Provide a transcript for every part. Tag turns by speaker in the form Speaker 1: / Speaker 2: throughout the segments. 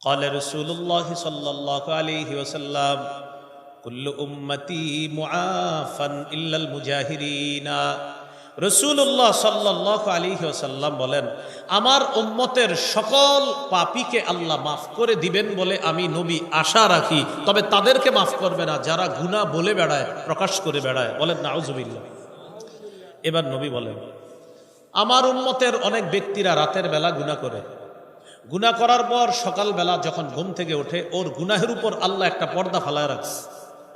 Speaker 1: قال رسول الله صلى الله عليه وسلم كل أمتي معافى إلا المجاهرين রাসূলুল্লাহ সাল্লাল্লাহু আলাইহি ওয়াসাল্লাম বলেন, আমার উম্মতের সকল পাপীকে আল্লাহ মাফ করে দিবেন বলে আমি নবী আশা রাখি, তবে তাদেরকে মাফ করবে না যারা গুনাহ বলে বেড়ায়, প্রকাশ করে বেড়ায়। বলেন নাউজুবিল্লাহ। এবার নবী বলেন, আমার উম্মতের অনেক ব্যক্তিরা রাতের বেলা গুনাহ করে, গুনাহ করার পর সকালবেলা যখন ঘুম থেকে ওঠে ওর গুনাহের উপর আল্লাহ একটা পর্দা ফালায় রাখছে।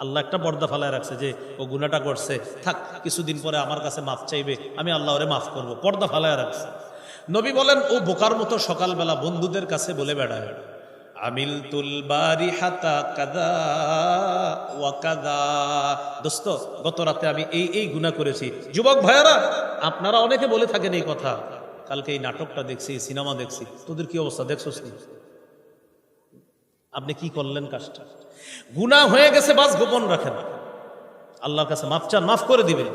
Speaker 1: আল্লাহ একটা পর্দা ফালায় রাখছে যে ও গুনাহটা করছে, থাক কিছুদিন পরে আমার কাছে মাফ চাইবে, আমি আল্লাহ ওরে মাফ করব, পর্দা ফালায় রাখছে। নবী বলেন, ও বোকার মতো সকালবেলা বন্ধুদের কাছে বলে বেড়ায়, আমিলতুল বারিহাতা কাযা ওয়া কাযা, দোস্ত গত রাতে আমি এই গুনাহ করেছি। যুবক ভাইয়েরা, আপনারা অনেকে বলে থাকেন এই কথা, কালকে এই নাটকটা দেখছি, সিনেমা দেখছি, তোদের কি অবস্থা দেখছস নি? আপনি কি করলেন কাজটা? গুনাহ হয়ে গেছে, বাস গোপন রাখেন, আল্লাহর কাছে মাফ চান, মাফ করে দিবেন।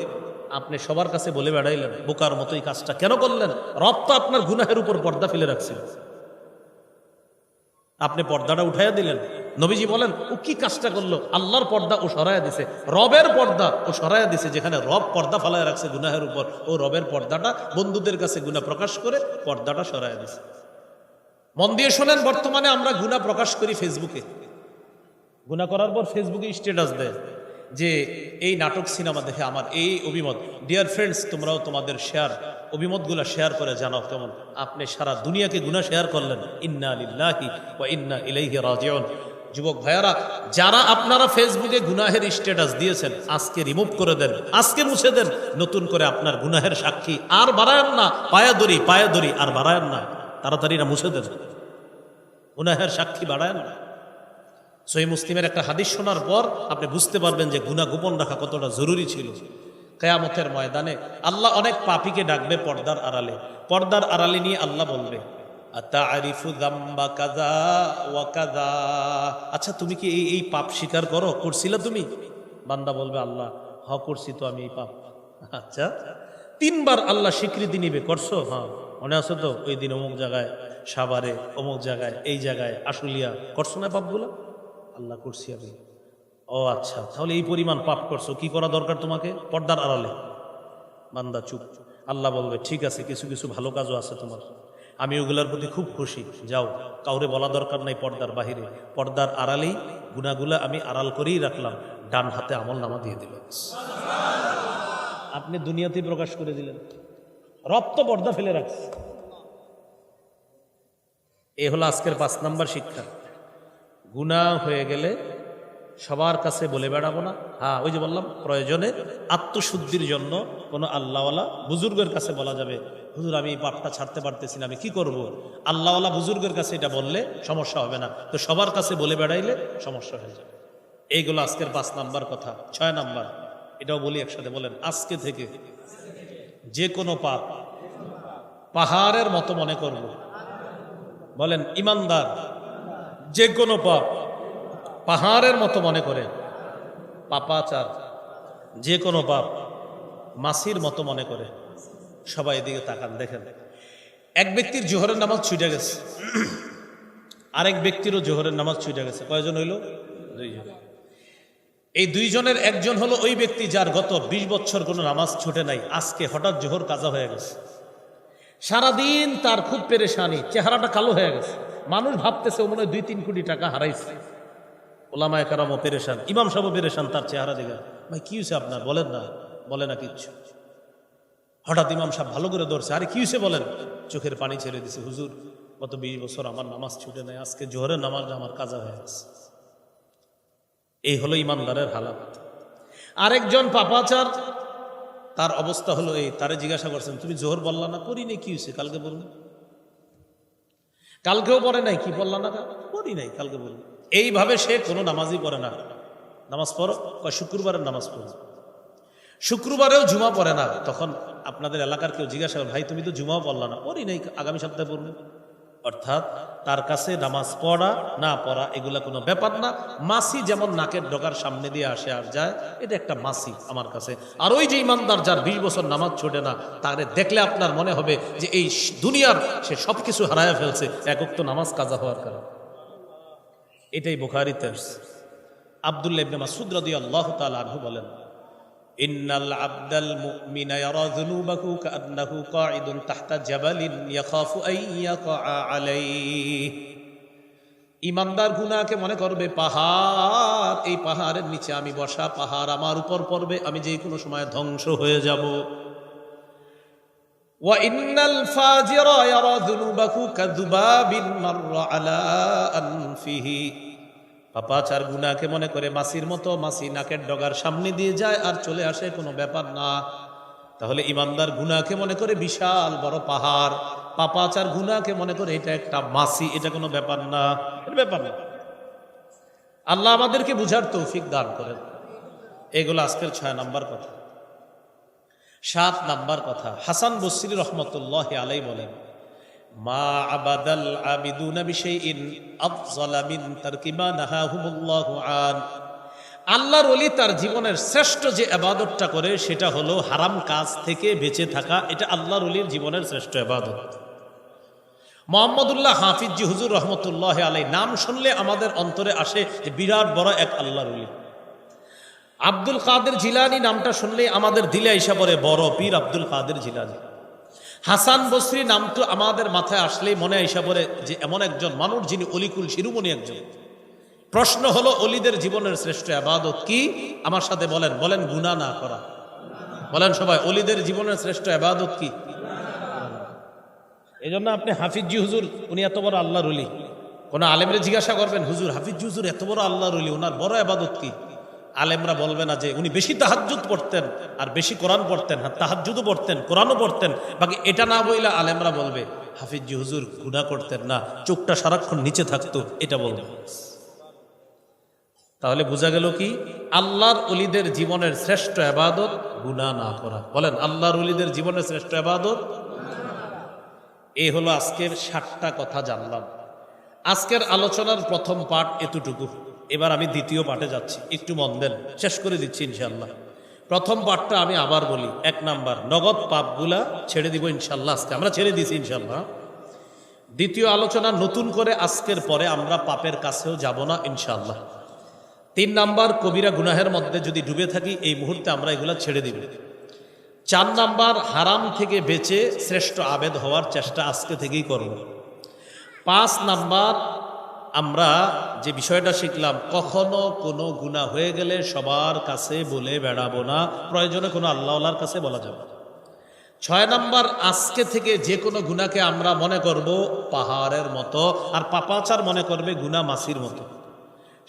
Speaker 1: আপনি সবার কাছে বলে বেড়াইলেন, বোকার মতো এই কাজটা কেন করলেন? রব তো আপনার গুনাহের উপর পর্দা ফেলে রাখছিল, আপনি পর্দাটা উঠাইয়া দিলেন। নবীজি বলেন, ও কি কাজটা করলো? আল্লাহর পর্দা ও সরাইয়া দিছে, রবের পর্দা ও সরাইয়া দিছে। যেখানে রব পর্দা ফেলায় রাখছে গুনাহের উপর, ও রবের পর্দাটা বন্ধুদের কাছে গুনাহ প্রকাশ করে পর্দাটা সরাইয়া দিছে। মন দিয়ে শোনেন, বর্তমানে আমরা গুনাহ প্রকাশ করি ফেসবুকে, গুনাহ করার পর ফেসবুকে স্ট্যাটাস দেয় যে এই নাটক সিনেমা দেখে আমার এই অভিমত। ডিয়ার ফ্রেন্ডস, তোমরাও তোমাদের অভিমতগুলো শেয়ার করে জানাও কেমন। আপনি সারা দুনিয়াকে গুনাহ শেয়ার করলেন। ইন্না লিল্লাহি ওয়া ইন্না ইলাইহি রাজিউন। যুবক ভাইয়ারা, যারা আপনারা ফেসবুকে গুনাহের স্ট্যাটাস দিয়েছেন, আজকে রিমুভ করে দেন, আজকে মুছে দেন। নতুন করে আপনার গুনাহের সাক্ষী আর বাড়ায়েন না, পায়ে ধরি আর বাড়ায়েন না, তাড়াতাড়ি না মুছে দেন, গুনাহের সাক্ষী বাড়ায়েন না। সহিহ মুসলিমের একটা হাদিস শোনার পর আপনি বুঝতে পারবেন যে গুনাহ গোপন রাখা কতটা জরুরি ছিল। কিয়ামতের ময়দানে আল্লাহ অনেক পাপীকে ডাকবে পর্দার আড়ালে, পর্দার আড়ালে নিয়ে আল্লাহ বলবে, আতারিফু যামবা কাযা ওয়া কাযা, আচ্ছা তুমি কি এই পাপ স্বীকার করছিলা তুমি? বান্দা বলবে, আল্লাহ হ করছি তো আমি এই পাপ। আচ্ছা, তিনবার আল্লাহ স্বীকৃতি নিবে, করছো? হ্যাঁ, মনে আছে তো ওই দিন অমুক জায়গায় সাভারে, অমুক জায়গায়, এই জায়গায় আশুলিয়া, করছো না পাপগুলো? আল্লাহ করছি আমি। ও আচ্ছা, তাহলে এই পরিমাণ পাপ করছো, কি করা দরকার তোমাকে? পর্দার আড়ালে। বান্দা চুপ। আল্লাহ বলবে, ঠিক আছে, কিছু কিছু ভালো কাজও আছে তোমার, আমি ওগুলোর প্রতি খুব খুশি, যাও, কাউরে বলা দরকার নাই, পর্দার বাহিরে, পর্দার আড়ালেই গুনাহগুলা আমি আড়াল করেই রাখলাম, ডান হাতে আমল নামা দিয়ে দিলেন। আপনি দুনিয়াতেই প্রকাশ করে দিলেন, রব তো পর্দা ফেলে রাখছে। এ হলো আজকের 5 নম্বর শিক্ষা। গুনাহ হয়ে গেলে সবার কাছে বলে বেড়াবো না। হ্যাঁ, ওই যে বললাম, প্রয়োজনে আত্মশুদ্ধির জন্য কোনো আল্লাহওয়ালা বুজুর্গের কাছে বলা যাবে, হুজুর আমি এই পাপটা ছাড়তে পারতেছি না, আমি কি করব? আল্লাহওয়ালা বুজুর্গের কাছে এটা বললে সমস্যা হবে না, তো সবার কাছে বলে বেড়াইলে সমস্যা হয়ে যাবে। এইগুলো আজকের 5 নাম্বার কথা। 6 নাম্বার, এটাও বলি একসাথে, বলেন, আজকে থেকে যে কোনো পাপ পাহাড়ের মতো মনে করব। বলেন, ইমানদার যে কোনো পাপ পাহাড়ের মতো মনে করে, পাপাচার যে কোনো পাপ মাছির মতো মনে করে। সবাই এদিকে তাকান, দেখেন, এক ব্যক্তির জোহরের নামাজ ছুটে গেছে, আরেক ব্যক্তিরও জোহরের নামাজ ছুটে গেছে। কয়জন হইল? 2 জন। এই 2 জনের একজন হলো ওই ব্যক্তি যার গত 20 বছর কোনো নামাজ ছুটে নাই, আজকে হঠাৎ জোহর কাজা হয়ে গেছে। সারাদিন তার খুব পেরেশানি, চেহারাটা কালো হয়ে গেছে, মানুষ ভাবতেছে ও মনে হয় 2-3 কোটি টাকা হারাইছে। ওলামায়ে কেরামও পেরেশান, ইমাম সাহেবও পেরেশান তার চেহারা দেখে। ভাই কি হয়েছে আপনার? বলেন না, বলে না কিচ্ছু। হঠাৎ ইমাম সাহেব ভালো করে ধরছে, আরে কি হয়েছে বলেন? চোখের পানি ছেড়ে দিছে, হুজুর গত 20 বছর আমার নামাজ ছুটে নাই, আজকে জোহরের নামাজ আমার কাজা হয়ে গেছে। এই হলো ইমানদারের হালাত। আরেকজন পাপাচার, তার অবস্থা হলো এই, তারে জিজ্ঞাসা করছেন, তুমি জোহর বললা না? করি নাই। কি হয়েছে? কালকে বলুন। কালকেও পড়ে নাই, কি বললা না? করি নাই, কালকে বলুন। এইভাবে সে কোনো নামাজই পড়ে না। নামাজ পড়ো, শুক্রবারের নামাজ পড়ো, শুক্রবারেও জুমা পড়ে না। তখন আপনাদের এলাকার কেউ জিজ্ঞাসা করে, ভাই তুমি তো জুমাও পড়লা না? পড়ি নাই, আগামী সপ্তাহে পড়বে। অর্থাৎ তার কাছে নামাজ পড়া না পড়া এগুলা কোনো ব্যাপার না। মাছি যেমন নাকের ডগার সামনে দিয়ে আসে আর যায়, এটা একটা মাছি আমার কাছে। আর ওই যে ইমানদার যার 20 বছর নামাজ ছোটে না, তারে দেখলে আপনার মনে হবে যে এই দুনিয়ার সে সবকিছু হারায়া ফেলছে এক ওয়াক্ত নামাজ কাজা হওয়ার কারণে। এটাই বুখারীতে আসছে। আব্দুল্লাহ ইবনে মাসউদ রাদিয়াল্লাহু তাআলা আনহু বলেন, ইন্নাল আবদাল মুমিনা ইয়ারা যুনুবাহু কাআন্নাহু কাঈদুন তাহতা জাবালিন ইয়াখাফু আন ইয়াকা আলাইহি। ইমানদার গুনাহকে মনে করবে পাহাড়, এই পাহাড়ের নিচে আমি বসা, পাহাড় আমার উপর পড়বে, আমি যে কোনো সময় ধ্বংস হয়ে যাব। ওয়া ইন্নাল ফাজিরা ইয়ারা যুনুবাহু কাযুবাবিন মাররা আলা আনফিহি। পাপাচার গুনাহকে মনে করে মাছির মতো, মাছি নাকের ডগার সামনে দিয়ে যায় আর চলে আসে, কোনো ব্যাপার না। তাহলে ইমানদার গুনাহকে মনে করে বিশাল বড় পাহাড়, পাপাচার গুনাহকে মনে করে এটা একটা মাছি, এটা কোনো ব্যাপার না, এটা ব্যাপার না। আল্লাহ আমাদেরকে বুঝার তৌফিক দান করেন। এগুলো আজকের 6 নাম্বার কথা। 7 নাম্বার কথা, হাসান বসরি রহমতুল্লাহ আলাইহি বলেন, মা আবাদাল আবিদুনা বিশাইইন আফযালা মিন তারকি মা নাহাহুমুল্লাহু আন। আল্লাহর ওলি তার জীবনের শ্রেষ্ঠ যে ইবাদতটা করে সেটা হলো হারাম কাজ থেকে বেঁচে থাকা। এটা আল্লাহর ওলির জীবনের শ্রেষ্ঠ ইবাদত। মুহাম্মদুল্লাহ হাফিজি হুজুর রহমতুল্লাহ আলাইহি নাম শুনলে আমাদের অন্তরে আসে যে বিরাট বড় এক আল্লাহর ওলি। আব্দুল কাদের জিলানী নামটা শুনলে আমাদের দিলে আইসা পড়ে বড় পীর আব্দুল কাদের জিলানী। হাসান বসরি নাম তো আমাদের মাথায় আসলেই মনে আইসা পড়ে যে এমন একজন মানুষ যিনি অলিকুল শিরোমণি একজন। প্রশ্ন হলো অলিদের জীবনের শ্রেষ্ঠ ইবাদত কি? আমার সাথে বলেন, বলেন গুনাহ না করা। বলেন সবাই, অলিদের জীবনের শ্রেষ্ঠ ইবাদত কি? এই জন্য আপনি হাফিজি হুজুর, উনি এত বড় আল্লাহর ওলি, কোন আলেমরে জিজ্ঞাসা করবেন, হুজুর হাফিজি হুজুর এত বড় আল্লাহর ওলি, ওনার বড় ইবাদত কি? আলেমরা বলবে না যে উনি বেশি তাহাজ্জুদ পড়তেন আর বেশি কোরআন পড়তেন, হ্যাঁ তাহাজ্জুদও পড়তেন, কোরআনও পড়তেন, বাকি এটা না বইলা আলেমরা বলবে হাফিজি হুজুর গুনাহ করতেন না, চোখটা সারাক্ষণ নিচে থাকতো, এটা বলবে। তাহলে বোঝা গেল কি আল্লাহর ওলিদের জীবনের শ্রেষ্ঠ ইবাদত গুনাহ না করা। বলেন আল্লাহর ওলিদের জীবনের শ্রেষ্ঠ ইবাদত। এই হলো আজকের 7টা কথা জানলাম। আজকের আলোচনার প্রথম পার্ট এতটুকু। এবার আমি দ্বিতীয় পার্টে যাচ্ছি, একটু মন দেন, শেষ করে দিচ্ছি ইনশাল্লাহ। প্রথম পার্টটা আমি আবার বলি, 1 নাম্বার নগদ পাপগুলা ছেড়ে দিব ইনশাল্লাহ। আজকে আমরা ছেড়ে দিছি ইনশাল্লাহ। দ্বিতীয় আলোচনা নতুন করে আজকের পরে আমরা পাপের কাছেও যাব না ইনশাল্লাহ। 3 নাম্বার কবিরা গুনাহের মধ্যে যদি ডুবে থাকি এই মুহূর্তে আমরা এগুলা ছেড়ে দিব। 4 নাম্বার হারাম থেকে বেঁচে শ্রেষ্ঠ আবেদ হওয়ার চেষ্টা আজকে থেকেই করব। 5 নাম্বার আমরা যে বিষয়টা শিখলাম, কখনো কোনো গুনাহ হয়ে গেলে সবার কাছে বলে বেড়াবো না, প্রয়োজনে কোনো আল্লাহওয়ালার কাছে বলা যাবে। 6 নাম্বার আজকে থেকে যে কোনো গুনাহকে আমরা মনে করব পাহাড়ের মতো, আর পাপাচার মনে করবে গুনাহ মাছির মতো।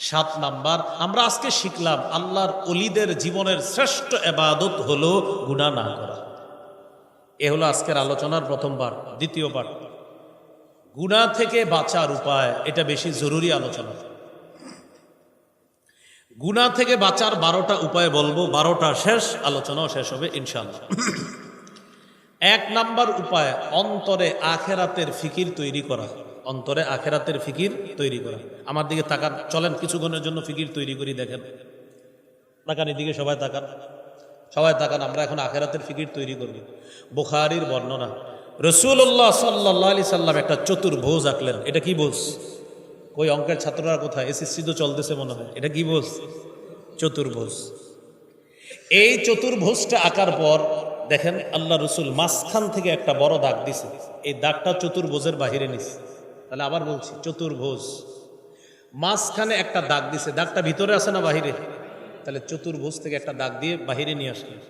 Speaker 1: 7 নাম্বার আমরা আজকে শিখলাম আল্লাহর ওলিদের জীবনের শ্রেষ্ঠ ইবাদত হলো গুনাহ না করা। এ হলো আজকের আলোচনার প্রথম পার্ট। দ্বিতীয় পার্ট গুনাহ থেকে বাঁচার উপায়, এটা বেশি জরুরি আলোচনা। গুনাহ থেকে বাঁচার 12টা উপায় বলবো, 12টা শেষ, আলোচনাও শেষ হবে ইনশাআল্লাহ। 1 নাম্বার উপায়, অন্তরে আখেরাতের ফিকির তৈরি করা। অন্তরে আখেরাতের ফিকির তৈরি করা। আমার দিকে তাকান, চলেন কিছুক্ষণের জন্য ফিকির তৈরি করি। দেখেন, তাকান এদিকে, সবাই তাকান, সবাই তাকান। আমরা এখন আখেরাতের ফিকির তৈরি করব। বুখারীর বর্ণনা, রাসূলুল্লাহ সাল্লাল্লাহু আলাইহি সাল্লাম একটা চতুর্ভুজ আঁকলেন। এটা কি ভুজ? ওই অঙ্কের ছাত্ররা কোথায়? এসএসসি তো চলতেছে মনে হয়। এটা কি ভুজ? চতুর্ভুজ। এই চতুর্ভুজটা আঁকার পর দেখেন আল্লাহ রসুল মাঝখান থেকে একটা বড় দাগ দিছে। এই দাগটা চতুর্ভুজের বাহিরে নিছে। তাহলে আবার বলছি, চতুর্ভুজ মাঝখানে একটা দাগ দিছে, দাগটা ভিতরে আছে না বাহিরে? তাহলে চতুর্ভুজ থেকে একটা দাগ দিয়ে বাহিরে নিয়ে আসলেন।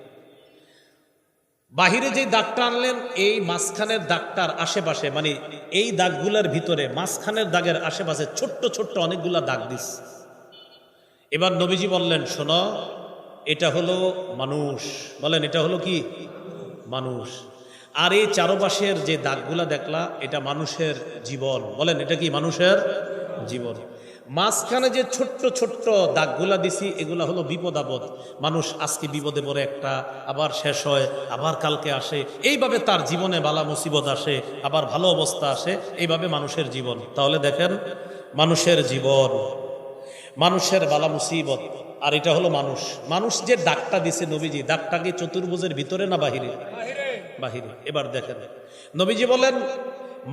Speaker 1: বাহিরে যে দাগটা আনলেন, এই মাঝখানের দাগটার আশেপাশে, মানে এই দাগগুলোর ভিতরে মাঝখানের দাগের আশেপাশে ছোট্ট ছোট্ট অনেকগুলা দাগ দিস। এবার নবীজি বললেন, শোনো, এটা হলো মানুষ। বলেন এটা হলো কি? মানুষ। আর এই চারপাশের যে দাগগুলা দেখলা, এটা মানুষের জীবন। বলেন এটা কি? মানুষের জীবন। মাঝখানে যে ছোট্ট ছোট্ট দাগগুলা দিছি, এগুলা হলো বিপদ আপদ। মানুষ আজকে বিপদে পড়ে একটা, আবার শেষ হয়, আবার কালকে আসে, এইভাবে তার জীবনে বালা মুসিবত আসে, আবার ভালো অবস্থা আসে, এইভাবে মানুষের জীবন। তাহলে দেখেন, মানুষের জীবন, মানুষের বালা মুসিবত, আর এটা হলো মানুষ। মানুষ যে দাগটা দিছে নবীজি, দাগটা কি চতুর্ভুজের ভিতরে না বাহিরে? বাহিরে। এবার দেখেন নবীজি বলেন,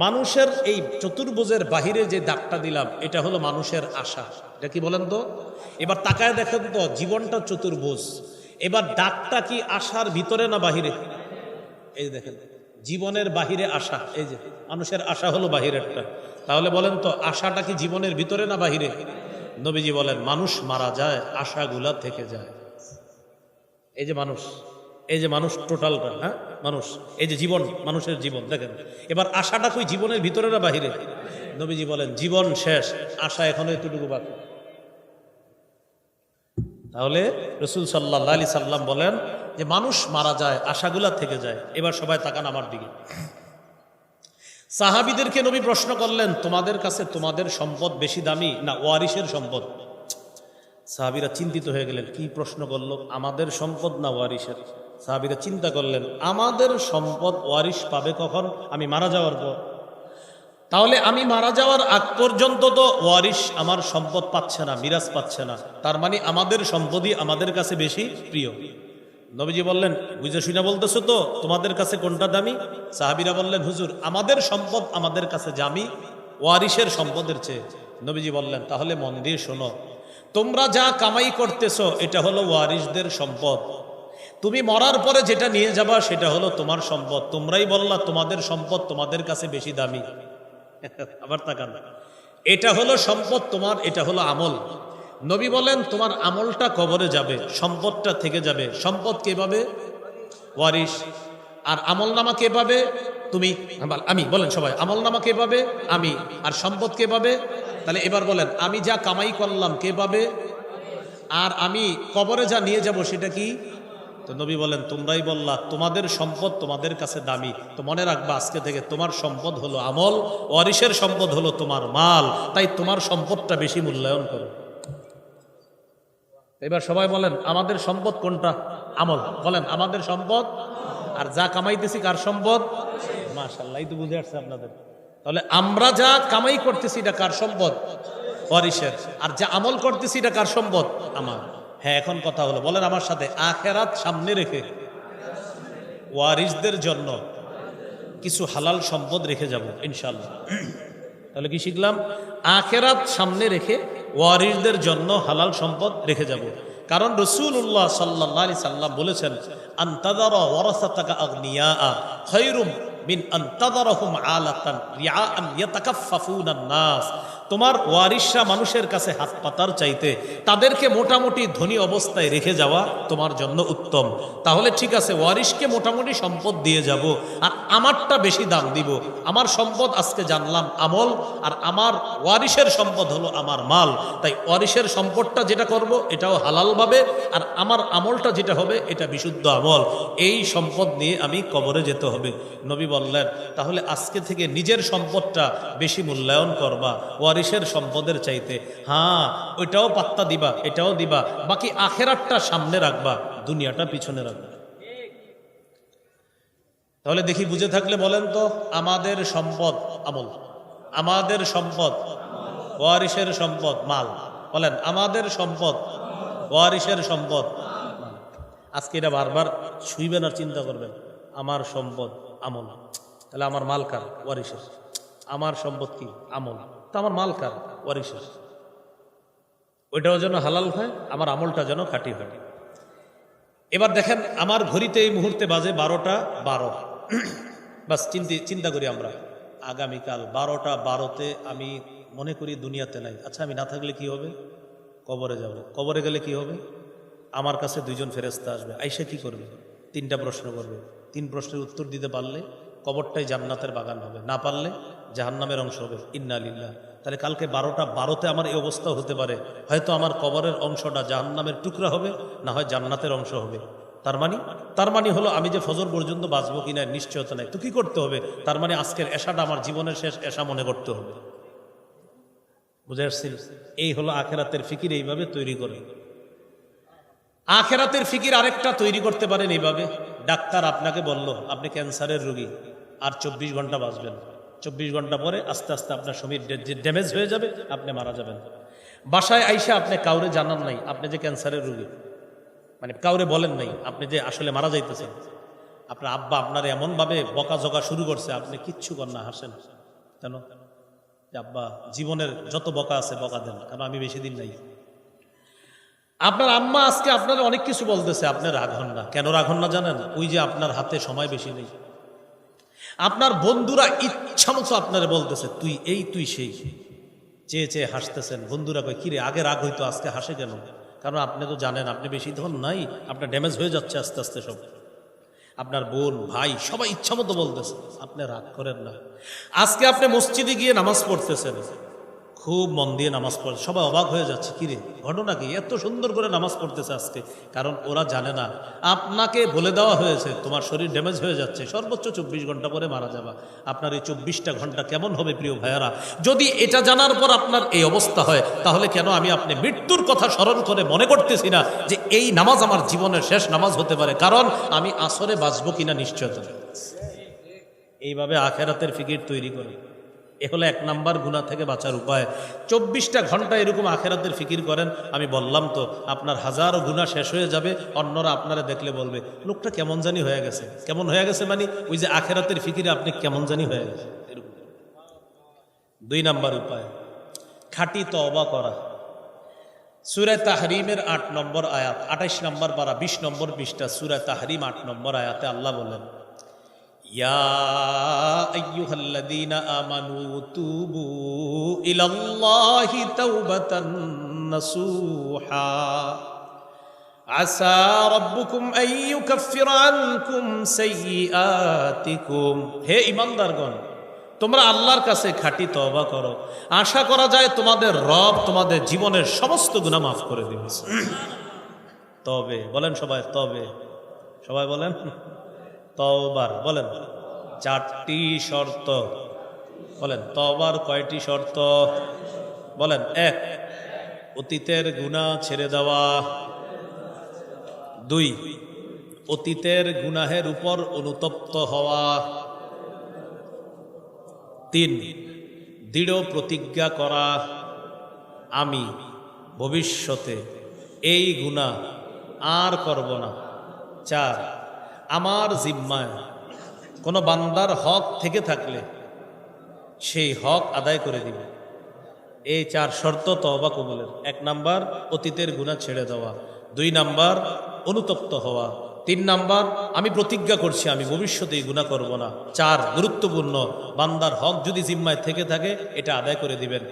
Speaker 1: মানুষের এই চতুর্ভুজের বাহিরে যে দাগটা দিলাম এটা হলো মানুষের আশা। এটা কি বলেন তো? এবার তাকায় দেখেন তো, জীবনটা চতুর্ভুজ, এবার দাগটা কি আশার ভিতরে না বাহিরে? এই দেখেন, জীবনের বাহিরে আশা, এই যে মানুষের আশা হলো বাহিরেরটা। তাহলে বলেন তো, আশাটা কি জীবনের ভিতরে না বাহিরে? নবীজি বলেন মানুষ মারা যায়, আশাগুলা থেকে যায়। এই যে মানুষ, এই যে মানুষ টোটালটা, হ্যাঁ মানুষ, এই যে জীবন, মানুষের জীবন দেখেন। এবার আশাটা কই জীবনের ভিতরে না বাহিরে? নবীজি বলেন জীবন শেষ, আশা এখনো এতটুকু বাকি। তাহলে রসুল সাল্লাল্লাহু আলাইহি সাল্লাম বলেন যে মানুষ মারা যায়, আশাগুলা থেকে যায়। এবার সবাই তাকান আমার দিকে। সাহাবীদেরকে নবী প্রশ্ন করলেন, তোমাদের কাছে তোমাদের সম্পদ বেশি দামি না ওয়ারিসের সম্পদ? সাহাবীরা চিন্তিত হয়ে গেলেন, কি প্রশ্ন করলো, আমাদের সম্পদ না ওয়ারিসের? সাহাবীরা চিন্তা করলেন, আমাদের সম্পদ ওয়ারিস পাবে কখন? আমি মারা যাওয়ার পর। তাহলে আমি মারা যাওয়ার আগ পর্যন্ত তো ওয়ারিস আমার সম্পদ পাচ্ছে না, মিরাজ পাচ্ছে না, তার মানে আমাদের সম্পদই আমাদের কাছে বেশি প্রিয়। নবীজি বললেন, বুঝে শুনে বলতেছো তো, তোমাদের কাছে কোনটা দামি? সাহাবীরা বললেন, হুজুর আমাদের সম্পদ আমাদের কাছে দামি ওয়ারিসের সম্পদের চেয়ে। নবীজি বললেন, তাহলে মন দিয়ে শোনো, তোমরা যা কামাই করতেছো এটা হলো ওয়ারিসদের সম্পদ, তুমি মরার পরে যেটা নিয়ে যাবা সেটা হলো তোমার সম্পদ। তোমরাই বললা তোমাদের সম্পদ তোমাদের কাছে বেশি দামি। আবার তাকান, এটা হলো সম্পদ তোমার, এটা হলো আমল। নবী বলেন তোমার আমলটা কবরে যাবে, সম্পদটা থেকে যাবে। সম্পদ কে পাবে? ওয়ারিস। আর আমল নামা কে পাবে? তুমি, আমি। বলেন সবাই, আমল নামা কে পাবে? আমি। আর সম্পদ কে পাবে? তাহলে এবার বলেন, আমি যা কামাই করলাম কে পাবে? আর আমি কবরে যা নিয়ে যাব সেটা কি? তো নবী বলেন, তোমরাই বললা তোমাদের সম্পদ তোমাদের কাছে দামি, তো মনে রাখবা আজকে থেকে তোমার সম্পদ হলো আমল, ওয়ারিসের সম্পদ হলো তোমার মাল, তাই তোমার সম্পদটা বেশি মূল্যায়ন করো। এবার সবাই বলেন, আমাদের সম্পদ কোনটা? আমল। বলেন, আমাদের সম্পদ। আর যা কামাইতেছি কার সম্পদ? মাশাআল্লাহ, এই তো বুঝে আসছে আপনাদের। তাহলে আমরা যা কামাই করতেছি এটা কার সম্পদ? ওয়ারিসের। আর যা আমল করতেছি এটা কার সম্পদ? আমার। হ্যাঁ, এখন কথা হলো, বলেন আমার সাথে, আখেরাত সামনে রেখে ওয়ারিসদের জন্য কিছু হালাল সম্পদ রেখে যাব ইনশাআল্লাহ। তাহলে কি শিখলাম? আখেরাত সামনে রেখে ওয়ারিসদের জন্য হালাল সম্পদ রেখে যাব। কারণ রাসূলুল্লাহ সাল্লাল্লাহু আলাইহি সাল্লাম বলেছেন, আনতাযারা ওয়ারাসাতাকা আগনিয়া খায়রুম মিন আনতাযারাহুম আলাতান রিআআন ইয়াতাকাফফাফুনান নাস। তোমার ওয়ারিসরা মানুষের কাছে হাত পাতার চাইতে তাদেরকে মোটামুটি ধনী অবস্থায় রেখে যাওয়া তোমার জন্য উত্তম। তাহলে ঠিক আছে, ওয়ারিসকে মোটামুটি সম্পদ দিয়ে যাব, আর আমারটা বেশি দাম দিব। আমার সম্পদ আজকে জানলাম আমল, আর আমার ওয়ারিসের সম্পদ হলো আমার মাল। তাই ওয়ারিসের সম্পদটা যেটা করব এটাও হালালভাবে, আর আমার আমলটা যেটা হবে এটা বিশুদ্ধ আমল। এই সম্পদ নিয়ে আমি কবরে যেতে হবে। নবী বললেন, তাহলে আজকে থেকে নিজের সম্পদটা বেশি মূল্যায়ন করবা ওয়ারিসের সম্পদের চাইতে। হ্যাঁ, ওইটাও পাত্তা দিবা, এটাও দিবা, বাকি আখেরাতটা সামনে রাখবা, দুনিয়াটা পিছনে রাখবা। তাহলে দেখি বুঝে থাকলে বলেন তো, আমাদের সম্পদ আমল, আমাদের সম্পদ ওয়ারিসের সম্পদ মাল। বলেন, আমাদের সম্পদ ওয়ারিসের সম্পদ মাল। আজকে এটা বারবার শুইবেন আর চিন্তা করবেন, আমার সম্পদ আমল, তাহলে আমার মাল কার? ওয়ারিসের। আমার সম্পদ কি? আমল। তো আমার মাল কার? ওয়ারিসের। ওইটাও যেন হালাল হয়, আমার আমলটা যেন খাঁটি হয়। এবার দেখেন, আমার ঘড়িতে এই মুহূর্তে বাজে 12টা 12। বাস চিন্তা করি আমরা, আগামীকাল 12টা 12তে আমি মনে করি দুনিয়াতে নাই। আচ্ছা, আমি না থাকলে কি হবে? কবরে যাব। কবরে গেলে কি হবে? আমার কাছে 2 জন ফেরেশতা আসবে। আইসা কি করবে? 3টা প্রশ্ন করবে। 3 প্রশ্নের উত্তর দিতে পারলে কবরটাই জান্নাতের বাগান হবে, না পারলে জাহান্নামের অংশ হবে। ইন্না লিল্লাহ। তাহলে কালকে 12টা 12তে আমার এই অবস্থা হতে পারে, হয়তো আমার কবরের অংশটা জাহান্নামের টুকরা হবে, না হয় জান্নাতের অংশ হবে। তার মানে হলো আমি যে ফজর পর্যন্ত বাঁচবো কিনা নিশ্চয়তা নাই। তো কি করতে হবে? তার মানে আজকের এশাটা আমার জীবনের শেষ এশা মনে করতে হবে। বুঝে আসছিল? এই হলো আখেরাতের ফিকির, এইভাবে তৈরি করে। আখেরাতের ফিকির আরেকটা তৈরি করতে পারেন এইভাবে, ডাক্তার আপনাকে বলল আপনি ক্যান্সারের রোগী, আর 24 ঘন্টা বাঁচবেন। 24 ঘন্টা পরে আস্তে আস্তে আপনার শরীর ড্যামেজ হয়ে যাবে, আপনি মারা যাবেন। বাসায় আইসা আপনি কাউরে জানান নাই আপনি যে ক্যান্সারের রোগী, মানে কাউরে বলেন নাই আপনি যে আসলে মারা যাইতেছেন। আপনার আব্বা আপনার এমনভাবে বকাঝকা শুরু করছে, আপনি কিচ্ছু কর না, হাসেন। কেন? যে আব্বা জীবনের যত বকা আছে বকা দেন, কারণ আমি বেশি দিন নাই। আপনার আম্মা আজকে আপনার অনেক কিছু বলতেছে, আপনি রাগ হন না। কেন রাগ হন না জানেন? ওই যে আপনার হাতে সময় বেশি নেই। আপনার বন্ধুরা ইচ্ছা মতো আপনারা বলতেছে তুই এই তুই সেই, চেয়ে চেয়ে হাসতেছেন। বন্ধুরা কয় কিরে আগে রাগ হইতো আজকে হাসে কেন? কারণ আপনি তো জানেন আপনি বেশি ধন নাই, আপনার ড্যামেজ হয়ে যাচ্ছে আস্তে আস্তে সব। আপনার বোন ভাই সবাই ইচ্ছা মতো বলতেছে, আপনি রাগ করেন না। আজকে আপনি মসজিদে গিয়ে নামাজ পড়তেছেন, খুব মন দিয়ে নামাজ পড়ে, সবাই অবাক হয়ে যাচ্ছে কিরে ঘটনা কি, এত সুন্দর করে নামাজ পড়তেছে আজকে। কারণ ওরা জানে না আপনাকে বলে দেওয়া হয়েছে তোমার শরীর ড্যামেজ হয়ে যাচ্ছে, সর্বোচ্চ 24 ঘন্টা পরে মারা যাবা। আপনার এই 24টা ঘন্টা কেমন হবে প্রিয় ভাইয়ারা? যদি এটা জানার পর আপনার এই অবস্থা হয়, তাহলে কেন আমি আপনি মৃত্যুর কথা স্মরণ করে মনে করতেছি না যে এই নামাজ আমার জীবনের শেষ নামাজ হতে পারে, কারণ আমি আসরে বাঁচবো কিনা নিশ্চয়তা। এইভাবে আখেরাতের ফিকির তৈরি করে, এ হলো 1 নাম্বার গুনাহ থেকে বাঁচার উপায়। 24টা ঘন্টা এরকম আখেরাতের ফিকির করেন। আমি বললাম তো আপনার হাজারো গুনাহ শেষ হয়ে যাবে, অন্যরা আপনারা দেখলে বলবে লোকটা কেমন জানি হয়ে গেছে। কেমন হয়ে গেছে মানে ওই যে আখেরাতের ফিকিরে আপনি কেমন জানি হয়ে গেছে এরকম। 2 নাম্বার উপায় খাঁটি তওবা করা। সূরা তাহরিমের 8 নম্বর আয়াত, 28 নম্বর পারা 20 নম্বর পৃষ্ঠা, সূরা তাহরিম 8 নম্বর আয়াতে আল্লাহ বলেন ইয়া আইয়ুহাল্লাযীনা আমানু তুবু ইলাল্লাহি তাওবাতান নাসুহা আসা রাব্বুকুম আন ইউকাফিরা আনকুম সাইয়্যাতিকুম। হে ঈমানদারগণ, তোমরা আল্লাহর কাছে খাঁটি তওবা করো, আশা করা যায় তোমাদের রব তোমাদের জীবনের সমস্ত গুনাহ মাফ করে দিবেন। তবে বলেন সবাই, তবে সবাই বলেন তওবার, বলেন 4টি শর্ত। বলেন তওবার কয়টি শর্ত? বলেন 1 অতীতের গুনাহ ছেড়ে দেওয়া, 2 অতীতের গুনাহের উপর অনুতপ্ত হওয়া, 3 দৃঢ় প্রতিজ্ঞা করা আমি ভবিষ্যতে এই গুনাহ আর করব না, 4 আমার জিম্মায় কোনো বান্দার হক থেকে থাকলে সেই হক আদায় করে দিবে। এই 4 শর্ত তওবা কবুলের। 1 নাম্বার অতীতের গুনাহ ছেড়ে দেওয়া, 2 নাম্বার অনুতপ্ত হওয়া, 3 নাম্বার আমি প্রতিজ্ঞা করছি আমি ভবিষ্যতে এই গুনাহ করব না, 4 গুরুত্বপূর্ণ বান্দার হক যদি জিম্মায় থেকে থাকে এটা আদায় করে দিবেন।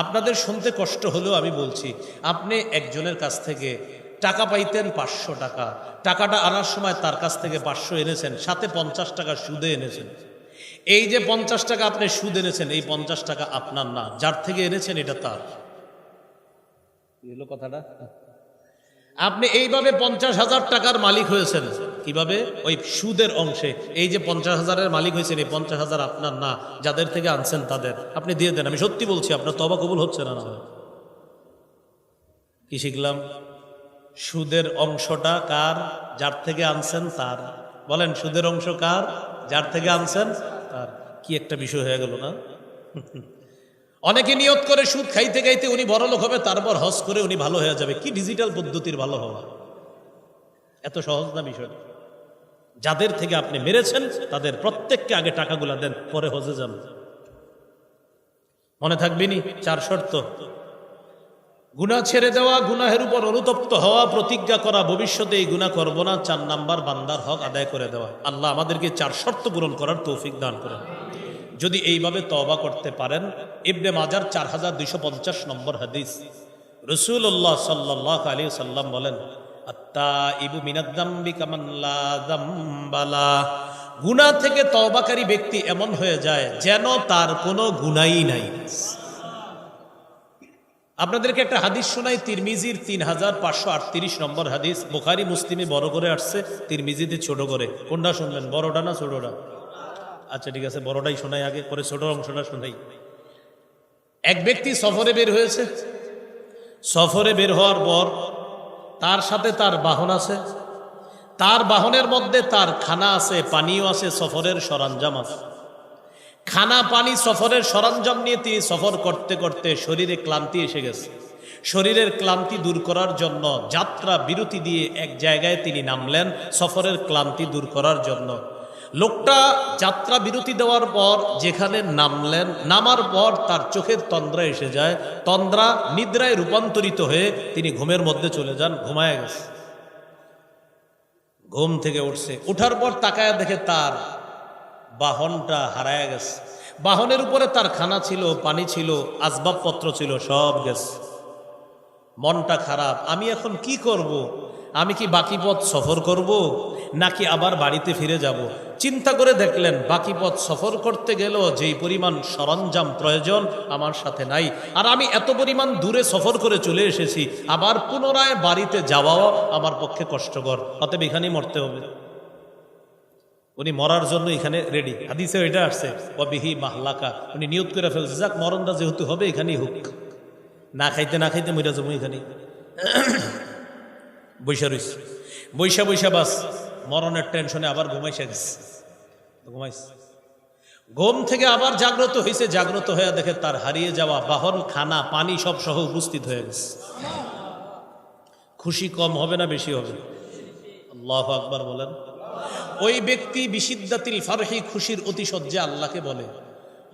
Speaker 1: আপনাদের শুনতে কষ্ট হলেও আমি বলছি, আপনি একজনের কাছ থেকে টাকা পাইতেন 500 টাকা, টাকাটা আনার সময় তার কাছ থেকে 500 এনেছেন, সাথে 50 টাকা সুদে এনেছেন। এই যে 50 টাকা আপনি সুদ এনেছেন, এই 50 টাকা আপনার না, যার থেকে এনেছেন এটা তার। কি হলো কথাটা? আপনি এইভাবে 50,000 টাকার মালিক হয়েছেন। কিভাবে? ওই সুদের অংশে। এই যে 50,000-এর মালিক হয়েছেন, এই 50,000 আপনার না, যাদের থেকে আনছেন তাদের। আপনি দিয়ে দেন। আমি সত্যি বলছি আপনার তওবা কবুল হচ্ছে না। না কি শিখলাম? সুদের অংশটা কার? যার থেকে আনছেন তার। বলেন সুদের অংশ কার? যার থেকে আনছেন তার। কি একটা বিষয় হয়ে গেল না? অনেকে নিয়ত করে সুদ খাইতে খাইতে উনি বড় লোক হবে, তারপর হজ করে উনি ভালো হয়ে যাবে। কি ডিজিটাল পদ্ধতির ভালো হওয়া! এত সহজ না বিষয়টা। যাদের থেকে আপনি মেরেছেন তাদের প্রত্যেককে আগে টাকাগুলা দেন, পরে হজে যান। মনে থাকবেনি 4 শর্ত? গুনাহ ছেড়ে দেওয়া, গুনাহের উপর অনুতপ্ত হওয়া, প্রতিজ্ঞা করা ভবিষ্যতে এই গুনাহ করব না, 4 নাম্বার বান্দার হক আদায় করে দেওয়া। আল্লাহ আমাদেরকে 4 শর্ত পূরণ করার তৌফিক দান করেন। যদি এইভাবে তওবা করতে পারেন, ইবনে মাজার 4250 নম্বর হাদিস, রাসূলুল্লাহ সাল্লাল্লাহু আলাইহি ওয়াসাল্লাম বলেন আত্তাইবু মিনাদ যামবি কামান লা যামবা লা। গুনাহ থেকে তওবাকারী ব্যক্তি এমন হয়ে যায় যেন তার কোনো গুনাহই নাই। আপনাদেরকে একটা হাদিস শোনাই, তিরমিজির 3538 নম্বর হাদিস। বুখারী মুসলিমে বড় করে আসছে, তিরমিজিতে ছোট করে। কোনটা শুনলেন, বড়টা না ছোটটা? আচ্ছা ঠিক আছে, বড়টাই শোনাই আগে, পরে ছোট অংশটা শোনাই। এক ব্যক্তি সফরে বের হয়েছে। সফরে বের হওয়ার পর তার সাথে তার বাহন আছে, তার বাহনের মধ্যে তার খানা আছে, পানিও আছে, সফরের সরঞ্জাম আছে। খানা পানি সফরের সরঞ্জাম নিয়ে তিনি সফর করতে করতে শরীরে ক্লান্তি এসে গেছে। শরীরের ক্লান্তি দূর করার জন্য যাত্রা বিরতি দিয়ে এক জায়গায় তিনি নামলেন সফরের ক্লান্তি দূর করার জন্য। লোকটা যাত্রা বিরতি দেওয়ার পর যেখানে নামলেন, নামার পর তার চোখের তন্দ্রা এসে যায়, তন্দ্রা নিদ্রায় রূপান্তরিত হয়ে তিনি ঘুমের মধ্যে চলে যান, ঘুমায় গেছে। ঘুম থেকে উঠছে, উঠার পর তাকায় দেখে তার বাহনটা হারায় গেছে। বাহনের উপরে তার খানা ছিল, পানি ছিল, আসবাবপত্র ছিল, সব গেছে। মনটা খারাপ, আমি এখন কি করব? আমি কি বাকি পথ সফর করব নাকি আবার বাড়িতে ফিরে যাব? চিন্তা করে দেখলেন বাকি পথ সফর করতে গেল যেই পরিমাণ সরঞ্জাম প্রয়োজন আমার সাথে নাই, আর আমি এত পরিমাণ দূরে সফর করে চলে এসেছি, আবার পুনরায় বাড়িতে যাওয়াও আমার পক্ষে কষ্টকর, অতএব এখানেই মরতে হবে। উনি মরার জন্য এখানে রেডি। হাদিসে এটা আসছে ওয়াবিহি মাহলাকা, উনি নিয়ত করে ফেলছে যাক মরণটা যেহেতু হবে এখানেই হোক, না খাইতে না খাইতে মরে যাবো এখানে। বৈশা রইছে, বৈশা বৈশা বাস মরণের টেনশনে আবার ঘুমাইছে গেছে, ঘুমাইছে। ঘুম থেকে আবার জাগ্রত হয়েছে, জাগ্রত হয়ে দেখে তার হারিয়ে যাওয়া বাহন, খানা, পানি সব সহ উপস্থিত হয়ে গেছে। খুশি কম হবে না বেশি হবে? আল্লাহু আকবার বলেন। ওই ব্যক্তি বিশিদ্দাতিল ফারহি, খুশির অতিশয্যে আল্লাহকে বলে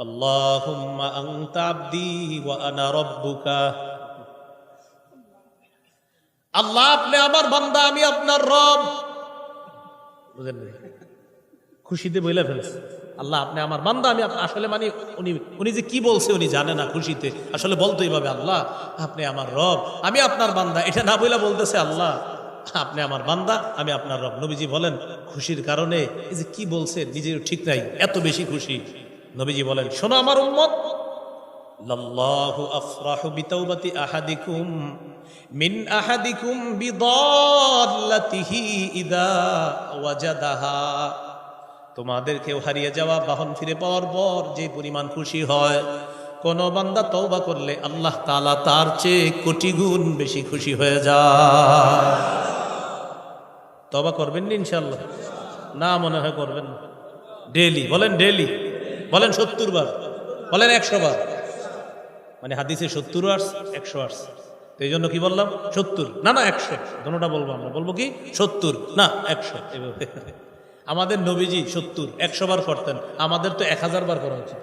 Speaker 1: আল্লাহুম্মা আনতা আবদি ওয়া আনা রাব্বুকা, আল্লাহ আপনি আমার বান্দা, আমি আপনার রব। বুঝেন না? খুশিতে বইলা ফেলছে আল্লাহ আপনি আমার বান্দা, আমি আসলে মানে উনি যে কি বলছে উনি জানে না, খুশিতে আসলে বলতো এইভাবে আল্লাহ আপনি আমার রব, আমি আপনার বান্দা, এটা না বইলা বলতেছে আল্লাহ আপনি আমার বান্দা, আমি আপনার রব। নবীজি বলেন খুশির কারণে এই যে কি বলছে নিজের ঠিক নাই, এত বেশি খুশি। নবীজি বলেন শোনো আমার উম্মত, লাল্লাহু আফরাহু বিতাওবাতি আহাদিকুম মিন আহাদিকুম বিদাল্লাতিহি ইদা ওয়াজাদাহা, তোমাদের কেউ হারিয়ে যাওয়া বাহন ফিরে পাওয়ার পর যে পরিমাণ খুশি হয়, কোন বান্দা তওবা করলে আল্লাহ তাআলা তার চেয়ে কোটি গুণ বেশি খুশি হয়ে যায়। তওবা করবেন না ইনশাআল্লাহ? না মনে হয় করবেন না। ডেইলি বলেন, ডেইলি বলেন 70 বার, বলেন 100 বার। মানে হাদিসে 70 বার 100 বার, তো এই জন্য কি বললাম 70 না, না 100, দুটোটা বলবো। আমরা বলবো কি 70 না 100 এভাবে। আমাদের নবীজি 70 100 বার করতেন, আমাদের তো 1000 বার করা উচিত,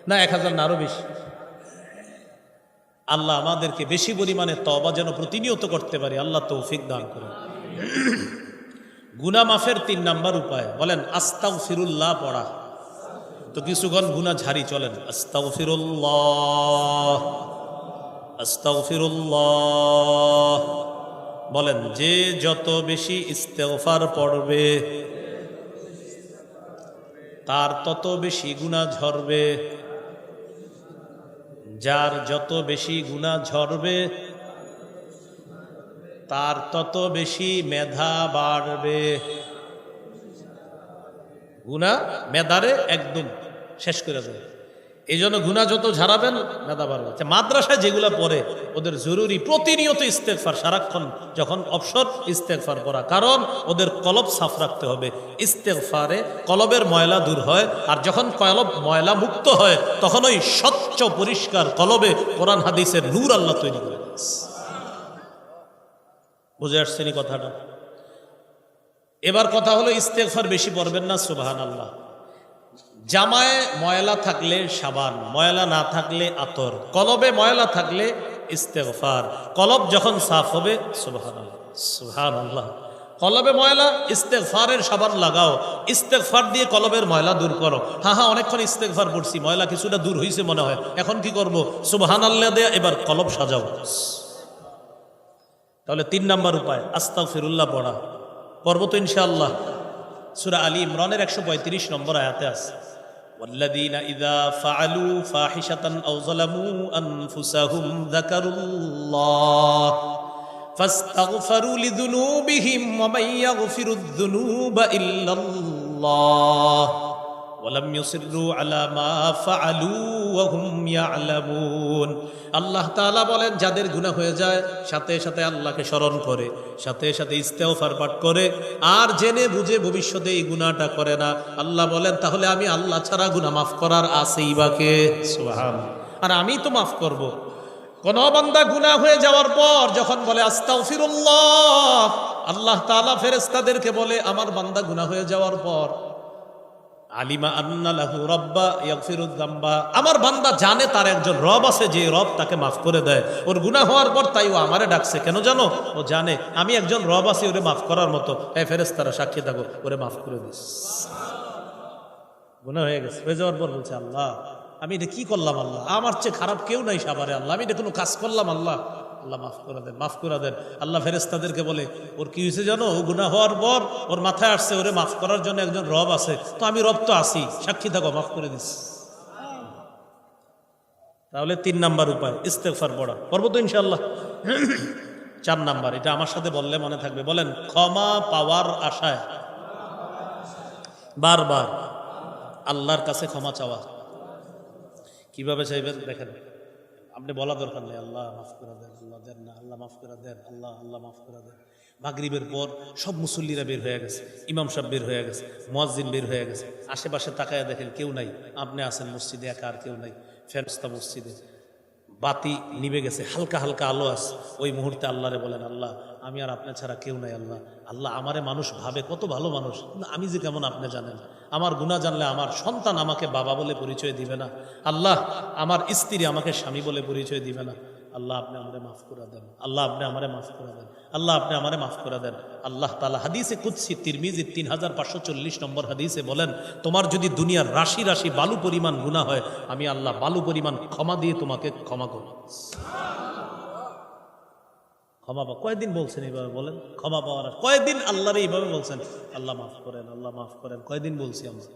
Speaker 1: না 1000 না আরো বেশি। আল্লাহ আমাদেরকে বেশি পরিমাণে তওবা যেন প্রতিনিয়ত করতে পারি, আল্লাহ তৌফিক দান করুন। গুনাহ মাফের 3 নাম্বার উপায় বলেন আস্তাগফিরুল্লাহ পড়া। তো কিছুক্ষণ গুনাহ ঝাড়ি, চলেন আস্তাগফিরুল্লাহ আস্তাগফিরুল্লাহ বলেন। যে যত বেশি ইস্তেগফার পড়বে তার তত বেশি গুনাহ ঝরবে, যার যত বেশি গুনাহ ঝরবে তার তত বেশি মেধা বাড়বে। গুনাহ মেধারে একদম শেষ করে দেবে, এই জন্য গুনাহ যত ঝাড়াবেন মেধা বাড়বে। মাদ্রাসায় যেগুলা পড়ে ওদের জরুরি প্রতিনিয়ত ইস্তেগফার, সারাক্ষণ যখন অবসর ইস্তেগফার করা, কারণ ওদের কলব সাফ রাখতে হবে। ইস্তেগফারে কলবের ময়লা দূর হয়, আর যখন কলব ময়লা মুক্ত হয় তখন ওই স্বচ্ছ পরিষ্কার কলবে কোরআন হাদিসের নূর আল্লাহ তৈরি করে দেন। বুঝে আসছেনি কথাটা? এবার কথা হলো ইস্তেগফার বেশি পড়বেন না, সুবহানাল্লাহ। জামায় ময়লা থাকলে সাবান, ময়লা না থাকলে আতর, কলবে ময়লা থাকলে ইস্তেগফার। কলব যখন সাফ হবে, সুবহানাল্লাহ সুবহানাল্লাহ, কলবে ময়লা ইস্তেগফারের সাবান লাগাও, ইস্তেগফার দিয়ে কলবের ময়লা দূর করো। হ্যাঁ অনেকক্ষণ ইস্তেগফার পড়ছি, ময়লা কিছুটা দূর হয়েছে মনে হয়, এখন কি করব? সুবহানাল্লাহ দিয়ে এবার কলব সাজাও। তাহলে 3 নাম্বার উপায় আস্তাগফিরুল্লাহ পড়া। পড়ব তো ইনশাআল্লাহ। সূরা আলী ইমরানের 135 নম্বর আয়াতে আছে ওয়াল্লাযীনা ইযা ফাআলু ফাহিশাতান আও যালামু আনফুসাহুম যাকারুল্লাহ ফাস্তাগফারু লিযুনুবিহিম ওয়া মান ইয়াগফিরুয যুনুবা ইল্লাল্লাহ ওয়া লাম ইউসিররু আলা মা ফাআলু ওয়া হুম ইয়ালামুন। আল্লাহ তাআলা বলেন যাদের গুনাহ হয়ে যায় সাথে সাথে আল্লাহকে স্মরণ করে, সাথে সাথে ইস্তেগফার পাঠ করে, আর জেনে বুঝে ভবিষ্যতে এই গুনাহটা করে না, আল্লাহ বলেন তাহলে আমি আল্লাহ ছাড়া গুনাহ মাফ করার আছেই বা কে? সুবহানাল্লাহ। আর আমি তো মাফ করব। কোন বান্দা গুনাহ হয়ে যাওয়ার পর যখন বলে আস্তাগফিরুল্লাহ, আল্লাহ তাআলা ফেরেশতাদেরকে বলে আমার বান্দা গুনাহ হয়ে যাওয়ার পর আলিমা আন্না লাহু রাব্বা ইয়াগফিরুয যামবা, আমার বান্দা জানে তার একজন রব আছে, যে রব তাকে মাফ করে দেয়। ওর গুনাহ হওয়ার পর তাই ও আমারে ডাকছে কেন জানো? ও জানে আমি একজন রব আছি ওরে মাফ করার মতো। এই ফেরেশতারা সাক্ষী থাকো, ওরে মাফ করে দিস। গুনাহ হয়ে গেছে, হয়ে যাওয়ার পর বলছে আল্লাহ আমি এটা কি করলাম, আল্লাহ আমার চেয়ে খারাপ কেউ নাই সাবারে, আল্লাহ আমি এটা কোনো কাজ করলাম, আল্লাহ আল্লাহ মাফ করে দেন, মাফ করে দেন। আল্লাহ ফেরেশতাদেরকে বলে ওর কি হয়েছে জানো? ও গুনাহ হওয়ার পর ওর মাথায় আসছে ওরে মাফ করার জন্য একজন রব আছে, তো আমি রব তো আছি, সাক্ষী থাকো, মাফ করে দিস। তাহলে 3 নাম্বার উপায় ইস্তেগফার পড়া, করবো তো ইনশাআল্লাহ। 4 নাম্বার, এটা আমার সাথে বললে মনে থাকবে, বলেন ক্ষমা পাওয়ার আশায় বারবার আল্লাহর কাছে ক্ষমা চাওয়া। কিভাবে চাইবেন দেখেন, আপনি বলা দরকার নেই আল্লাহ মাফ করে দেন, আল্লাহ দেন না, আল্লাহ মাফ করে দেন, আল্লাহ আল্লাহ মাফ করে দেন। মাগরিবের পর সব মুসল্লিরা বের হয়ে গেছে, ইমাম সাহেব বের হয়ে গেছে, মুয়াজ্জিন বের হয়ে গেছে, আশেপাশে তাকায় দেখেন কেউ নাই, আপনি আছেন মসজিদে একা, আর কেউ নাই। ফেরেশতা মসজিদে, বাতি নিভে গেছে, হালকা হালকা আলো আছে। ওই মুহূর্তে আল্লাহরে বলেন আল্লাহ আমি আর আপনার ছাড়া কেউ নাই, আল্লাহ আল্লাহ আমারে মানুষ ভাবে কত ভালো মানুষ, কিন্তু আমি যে কেমন আপনি জানেন। আমার গুনাহ জানলে আমার সন্তান আমাকে বাবা বলে পরিচয় দিবে না, আল্লাহ আমার স্ত্রী আমাকে স্বামী বলে পরিচয় দিবে না, আল্লাহ আপনি আমারে মাফ করে দেন, আল্লাহ আপনি আমারে মাফ করে দেন, আল্লাহ আপনি আমারে মাফ করে দেন। আল্লাহ তাআলা হাদিসে কুদসি তিরমিজি 3540 নম্বর হাদিসে বলেন, তোমার যদি দুনিয়ার রাশি রাশি বালু পরিমাণ গুনাহ হয়, আমি আল্লাহ বালু পরিমাণ ক্ষমা দিয়ে তোমাকে ক্ষমা করব। ক্ষমা পাওয়া কয়দিন বলছেন এইভাবে বলেন? ক্ষমা পাওয়ার কয়দিন আল্লাহরে এইভাবে বলছেন আল্লাহ মাফ করেন, আল্লাহ মাফ করেন, কয়দিন বলছি আমরা?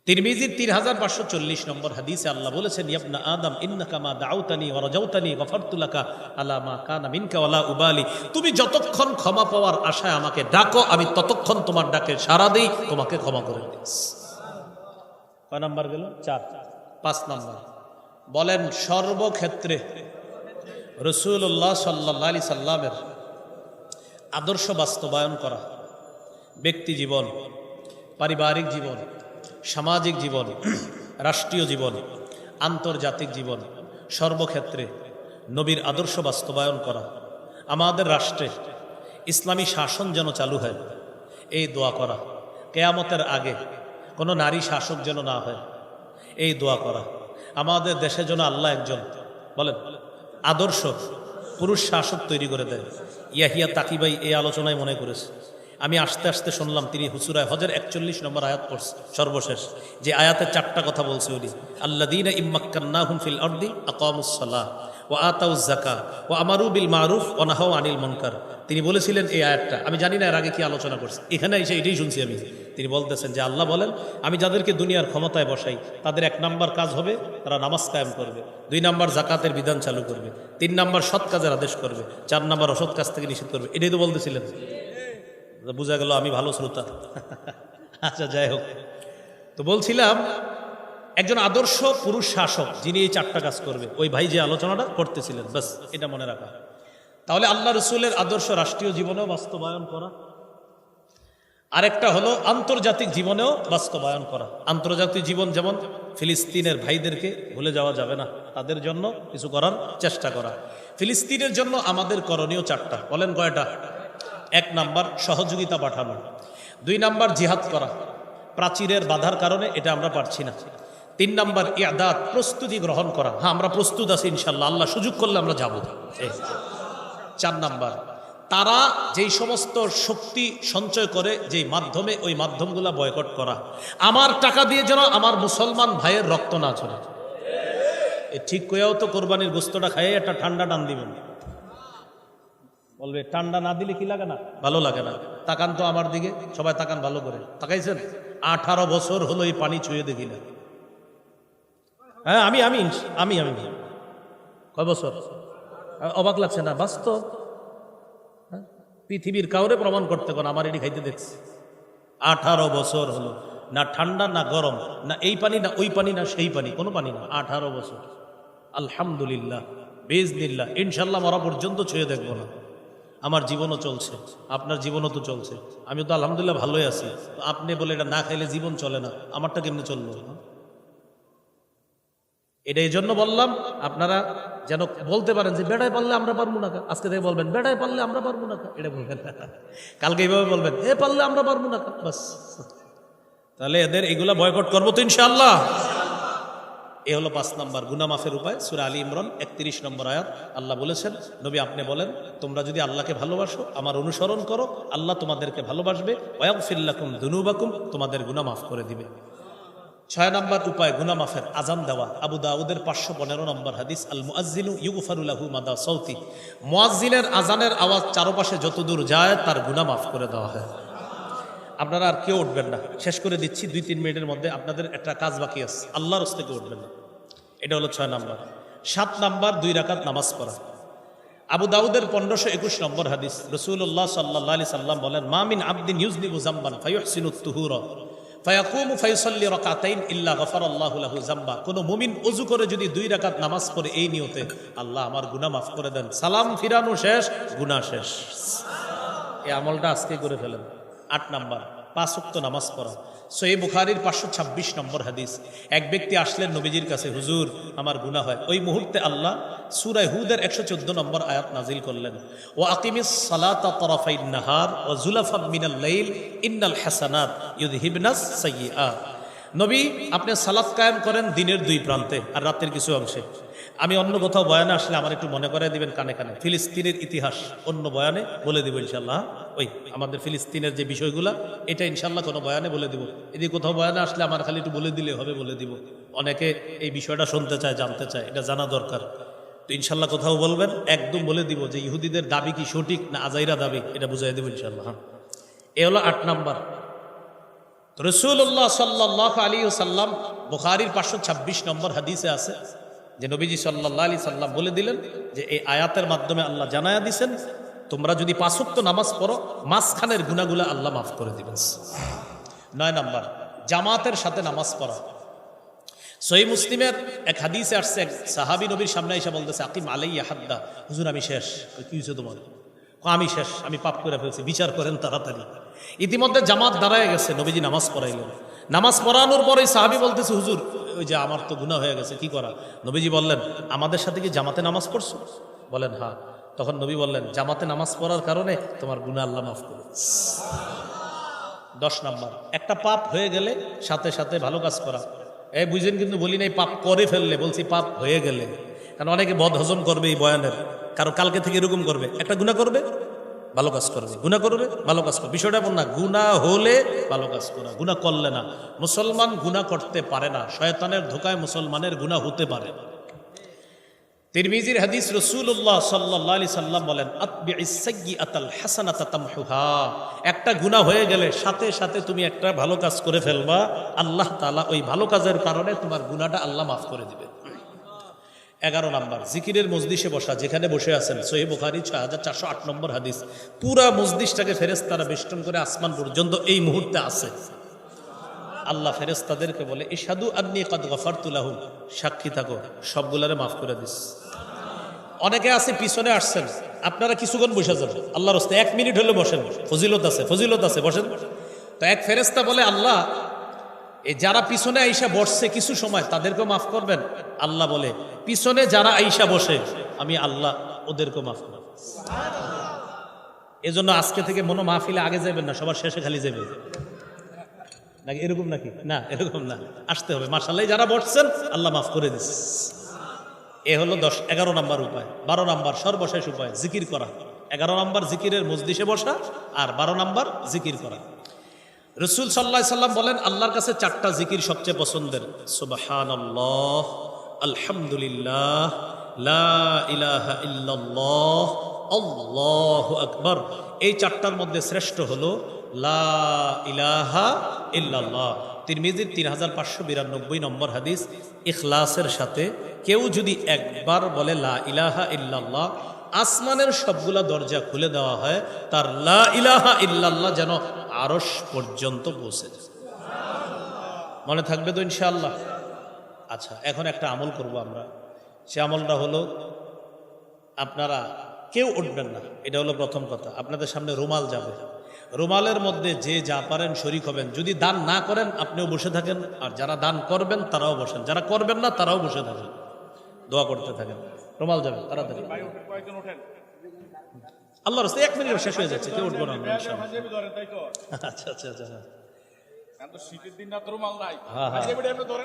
Speaker 1: তিরমিজি 3540 নম্বর হাদিসে আল্লাহ বলেছেন, ইবনা আদম ইন্নাকা মা দাউতানি ওয়া রাজাউতানি গফারতু লাকা আলা মা কানা মিনকা ওয়ালা উবালি। তুমি যতক্ষণ ক্ষমা পাওয়ার আশায় আমাকে ডাকো, আমি ততক্ষণ তোমার ডাকে সাড়া দেই, তোমাকে ক্ষমা করে দিই। কয় নাম্বার গেল? 4। 5 নাম্বার, বলেন সর্বক্ষেত্রে রাসূলুল্লাহ সাল্লাল্লাহু আলাইহি সাল্লামের আদর্শ বাস্তবায়ন করা। ব্যক্তি জীবন, পারিবারিক জীবন, সামাজিক জীবন, রাষ্ট্রীয় জীবন, আন্তর্জাতিক জীবন, সর্বক্ষেত্রে নবীর আদর্শ বাস্তবায়ন করা। আমাদের রাষ্ট্রে ইসলামী শাসন যেন চালু হয়, এই দোয়া করা। কিয়ামতের আগে কোনো নারী শাসক যেন না হয়, এই দোয়া করা। আমাদের দেশে যেন আল্লাহ একজন বলেন আদর্শ পুরুষ শাসক তৈরি করে দেয়। ইয়াহিয়া তাকিবাই এই আলোচনায় মনে করেছে। আমি আস্তে আস্তে শুনলাম তিনি সূরা হজের 41 নম্বর আয়াত পড়ছে, সর্বশেষ যে আয়াতে 4টা কথা বলছে উনি, আল্লাযীনা ইম্মাক্কান্নাহুম ফিল আরদি আকামুস সালাহ ওয়া আতাউজ যাকাত ওয়া আমারু বিল মারুফ ওয়া নাহাউ আনিল মুনকার। তিনি বলেছিলেন এই আয়াতটা, আমি জানি না এর আগে কি আলোচনা করছে, এখানে এসে এটাই শুনছি আমি। তিনি বলতেছেন যে আল্লাহ বলেন আমি যাদেরকে দুনিয়ার ক্ষমতায় বসাই তাদের 1 নাম্বার কাজ হবে তারা নামাজ কায়েম করবে, 2 নাম্বার যাকাতের বিধান চালু করবে, 3 নাম্বার সৎ কাজের আদেশ করবে, 4 নাম্বার অসৎ কাজ থেকে নিষেধ করবে। এটাই তো বলতেছিলেন। বুঝা গেল আমি ভালো শ্রোতা। আচ্ছা যাই হোক, তো বলছিলাম একজন আদর্শ পুরুষ শাসক যিনি এই 4টা কাজ করবে, ওই ভাই যে আলোচনাটা করতেছিলেন, বাস এটা মনে রাখা। তাহলে আল্লাহ রসুলের আদর্শ রাষ্ট্রীয় জীবনেও বাস্তবায়ন করা, আরেকটা হলো আন্তর্জাতিক জীবনেও বাস্তবায়ন করা। আন্তর্জাতিক জীবন যেমন ফিলিস্তিনের ভাইদেরকে ভুলে যাওয়া যাবে না, তাদের জন্য কিছু করার চেষ্টা করা। ফিলিস্তিনের জন্য আমাদের করণীয় 4টা, বলেন কয়টা? 1 নাম্বার সহযোগিতা পাঠানো, 2 নাম্বার জিহাদ করা, প্রাচীরের বাধার কারণে এটা আমরা পারছি না। 3 নাম্বার ইয়াদাত প্রস্তুতি গ্রহণ করা, হ্যাঁ আমরা প্রস্তুত আছি ইনশাল্লাহ, আল্লাহ সুযোগ করলে আমরা যাব। 4 নাম্বার তারা যেই সমস্ত শক্তি সঞ্চয় করে যেই মাধ্যমে, ওই মাধ্যমগুলা বয়কট করা। আমার টাকা দিয়ে যেন আমার মুসলমান ভাইয়ের রক্ত না ঝরে। ঠিক কইয়াও তো কোরবানির গোস্তটা খাইয়ে একটা ঠান্ডা টান দিবেন, বলবে ঠান্ডা না দিলে কি লাগে না? ভালো লাগে না। তাকান তো আমার দিকে, সবাই তাকান ভালো করে, তাকাইছেন? 18 বছর হলো এই পানি ছুঁয়ে দেখি না। হ্যাঁ আমি আমি আমি আমি কয় বছর? অবাক লাগছে না? বাস্তব। পৃথিবীর কাউরে প্রমাণ করতে কোন আমার এটি খাইতে দেখছি। 18 বছর হলো, না ঠান্ডা না গরম, না এই পানি না ওই পানি না সেই পানি, কোনো পানি না। 18 বছর আলহামদুলিল্লাহ, বিইজনিল্লাহ, ইনশাল্লাহ মরা পর্যন্ত ছুঁয়ে দেখবো না। আমার জীবনও চলছে, আপনার জীবনও তো চলছে, আমি তো আলহামদুলিল্লাহ ভালোই আছি। আপনি বলে এটা না খাইলে জীবন চলে না, আমারটা কেমনি চললো? এটা এই জন্য বললাম আপনারা যেন বলতে পারেন যে বেড়ায় পারলে আমরা পারবো না। আজকে থেকে বলবেন বেড়ায় পারলে আমরা পারবো না, এটা বলবেন। কালকে এইভাবে বলবেন এ পারলে আমরা পারবো না, বাস। তাহলে এদের এগুলা বয়কট করবো তো ইনশাআল্লাহ। এ হলো 5 নম্বর গুনাহ মাফের উপায়। সূরা আলী ইমরান 31 নম্বর আয়াত আল্লাহ বলেছেন, নবী আপনি বলেন তোমরা যদি আল্লাহকে ভালোবাসো, আমার অনুসরণ করো, আল্লাহ তোমাদেরকে ভালোবাসবে, ওয়াগফির লাকুম যুনুবাকুম, তোমাদের গুনাহ মাফ করে দিবে। 6 নম্বর উপায় গুনাহ মাফের, আজান দেওয়া। আবু দাউদের 515 নম্বর হাদিস, আল মুআজ্জিনু ইউগফারু লাহু মাদা সাউতি, মুয়াজ্জিনের আজানের আওয়াজ চারপাশে যতদূর যায় তার গুনাহ মাফ করে দেওয়া হয়। আপনারা আর কেউ উঠবেন না, শেষ করে দিচ্ছি 2-3 মিনিটের মধ্যে, আপনাদের একটা কাজ বাকি আছে, আল্লাহর রাস্তায় কেউ উঠবেন না। এটা হলো 6 নম্বর। 7 নম্বর 2 রাকাত নামাজ পড়া। আবু দাউদের 1521 নম্বর হাদিস, রাসূলুল্লাহ সাল্লাল্লাহু আলাইহি সাল্লাম বলেন, মা মিন আবদিন ইউযনিবু যামবান ফায়ুহসিনুত তুহুরা ফায়াকুমু ফায়ুসাল্লি রাকাতাইন ইল্লা গফারাল্লাহু লাহু যামবা, কোন মুমিন ওযু করে যদি 2 রাকাত নামাজ পড়ে এই নিয়তে, আল্লাহ আমার গুনাহ মাফ করে দেন, সালাম ফিরানো শেষ, গুনাহ শেষ। এই আমলটা আজকে করে ফেলেন। 8 নম্বর 5 ওয়াক্ত নামাজ পড়া। সহিহ বুখারীর 526 নম্বর হাদিস, এক ব্যক্তি আসলেন নবীজির কাছে, হুজুর আমার গুনাহ হয়। ওই মুহূর্তে আল্লাহ সূরা হুদের 114 নম্বর আয়াত নাজিল করলেন, ওয়া আকিমিস সালাতা তারাফাইন নাহার ওয়া যুলাফাম মিনাল লাইল ইন্নাল হাসানাত ইউযহিবনাস সাইয়্যাত। নবী আপনি সালাত কায়েম করেন দিনের 2 প্রান্তে আর রাতের কিছু অংশে। আমি অন্য কোথাও বয়ানে আসলে আমার একটু মনে করাই দিবেন কানে কানে, ফিলিস্তিনের ইতিহাস অন্য বয়ানে বলে দিব ইনশাল্লাহ। ওই আমাদের ফিলিস্তিনের যে বিষয়গুলা এটা ইনশাল্লাহ কোনো বয়ানে বলে দিব। এদিকে কোথাও বয়ানে আসলে আমার খালি একটু বলে দিলে হবে, বলে দিব। অনেকে এই বিষয়টা শুনতে চায়, জানতে চায়, এটা জানা দরকার। তো ইনশাল্লাহ কোথাও বলবেন, একদম বলে দিব যে ইহুদিদের দাবি কি সঠিক না আজাইরা দাবি, এটা বুঝাই দেব ইনশাল্লাহ। এ হলো 8 নম্বর। রাসূলুল্লাহ সাল্লাল্লাহু আলাইহি ওয়াসাল্লাম বুখারীর 526 নম্বর হাদিসে আছে যে নবীজি সাল্লাল্লাহু আলাইহি সাল্লাম বলে দিলেন যে এই আয়াতের মাধ্যমে আল্লাহ জানায়া দিছেন, তোমরা যদি 5 ওয়াক্ত নামাজ পড়ো মাঝখানের গুনাহগুলো আল্লাহ মাফ করে দিবেন। 9 নম্বর জামাতের সাথে নামাজ পড়া। সহিহ মুসলিমের এক হাদিসে আসছে, এক সাহাবী নবীর সামনে এসে বলতেছে, আকিম আলাইয়া হাদ্দা, হুজুর আমি শেষ। কি হয়েছে তোমার? আমি শেষ, আমি পাপ করে ফেলছি, বিচার করেন তাড়াতাড়ি। ইতিমধ্যে জামাত দাঁড়ায় গেছে, নবীজি নামাজ পড়াইলেন। নামাজ পড়ানোর পরেই সাহাবী বলতেছে, হুজুর ওই যে আমার তো গুনাহ হয়ে গেছে, কি করা? নবীজি বললেন, আমাদের সাথে কি জামাতে নামাজ পড়ছো? বলেন হ্যাঁ। তখন নবী বললেন, জামাতে নামাজ পড়ার কারণে তোমার গুনাহ আল্লাহ মাফ করে। 10 নম্বর একটা পাপ হয়ে গেলে সাথে সাথে ভালো কাজ করা। এই বুঝেন কিন্তু বলি নাই পাপ করে ফেললে, বলছি পাপ হয়ে গেলে। কারণ অনেকে বদ হজম করবে এই বয়ানের, কারো কালকে থেকে এরকম করবে, একটা গুনাহ করবে ভালো কাজ করবে, গুনাহ করবে ভালো কাজ করবে। বিষয়টা এমন না, গুনাহ হলে ভালো কাজ করা, গুনাহ করলে না। মুসলমান গুনাহ করতে পারে না, শয়তানের ধোকায় মুসলমানের গুনাহ হতে পারে। তিরমিজির হাদিস, রাসূলুল্লাহ সাল্লাল্লাহু আলাইহি সাল্লাম বলেন, আতবিইস সাইয়্যাতাল হাসানাতা তামহুহা, একটা গুনাহ হয়ে গেলে সাথে সাথে তুমি একটা ভালো কাজ করে ফেলবা, আল্লাহ তাআলা ওই ভালো কাজের কারণে তোমার গুনাহটা আল্লাহ মাফ করে দিবে। 11 নম্বর জিকিরের মজলিসে বসা, যেখানে বসে আছেন। সহিহ বুখারী 6408 নম্বর হাদিস, পুরা মজলিসটাকে ফেরেশতারা বেষ্টন করে আসমান পর্যন্ত এই মুহূর্তে আছে। আল্লাহ ফেরেশতাদেরকে বলে, ইশহাদু আন্নী কাদ গফারতু লাহুম, সাক্ষী থাকো সবগুলারে মাফ করে দিস। অনেকে আছে পিছনে আসছেন, আপনারা কিছুক্ষণ বসে যান, আল্লাহর রাস্তায় 1 মিনিট হলে বসেন, ফজিলত আছে, ফজিলত আছে, বসেন। তো এক ফেরেশতা বলে, আল্লাহ এই যারা পিছনে আইসা বসছে কিছু সময় তাদেরকেও মাফ করবেন? আল্লাহ বলে, পিছনে যারা আইসা বসে আমি আল্লাহ ওদেরকেও মাফ করব। এজন্য আজকে থেকে মনো মাহফিলে আগে যাবেন না, সবার শেষে খালি যাবে নাকি? এরকম নাকি? না, এরকম না, আসতে হবে। মাশাআল্লাহ যারা বসছেন আল্লাহ মাফ করে দিচ্ছে। এ হলো 11 নম্বর উপায়। 12 নম্বর সর্বশেষ উপায়, জিকির করা। 11 নম্বর জিকিরের মজলিসে বসা, আর 12 নম্বর জিকির করা। রাসূল সাল্লাল্লাহু আলাইহি সাল্লাম বলেন, আল্লাহর কাছে 4টা জিকির সবচেয়ে পছন্দের, সুবহানাল্লাহ, আলহামদুলিল্লাহ, লা ইলাহা ইল্লাল্লাহ, আল্লাহু আকবার। এই 4টার মধ্যে শ্রেষ্ঠ হলো লা ইলাহা ইল্লাল্লাহ। তিরমিজির 3592 নম্বর হাদিস, ইখলাসের সাথে কেউ যদি একবার বলে লা ইলাহা ইল্লাল্লাহ, আসমানের সবগুলা দরজা খুলে দেওয়া হয়, তার লা ইলাহা ইল্লাল্লাহ যেন আরশ পর্যন্ত পৌঁছে যায়। মনে থাকবে তো ইনশাআল্লাহ? আচ্ছা, এখন একটা আমল করব আমরা। সে আমলটা হলো, আপনারা কেউ উঠবেন না, এটা হলো প্রথম কথা। আপনাদের সামনে রুমাল যাবে, রুমালের মধ্যে যে যা পারেন শরীক হবেন। যদি দান না করেন আপনিও বসে থাকেন, আর যারা দান করবেন তারাও বসেন, যারা করবেন না তারাও বসে থাকেন, দোয়া করতে থাকেন। রুমাল যাবে তাড়াতাড়ি। আল্লাহর রাস্তায় 1 মিনিট শেষ হয়ে যাচ্ছে, কেউ উঠবো না আমরা ইনশাআল্লাহ। আচ্ছা আচ্ছা আচ্ছা,
Speaker 2: এখন তো শীতের দিন না, তোর মাল নাই।
Speaker 1: হ্যাঁ, হ্যাঁ।
Speaker 2: আজকে বেটা এমনি ধরে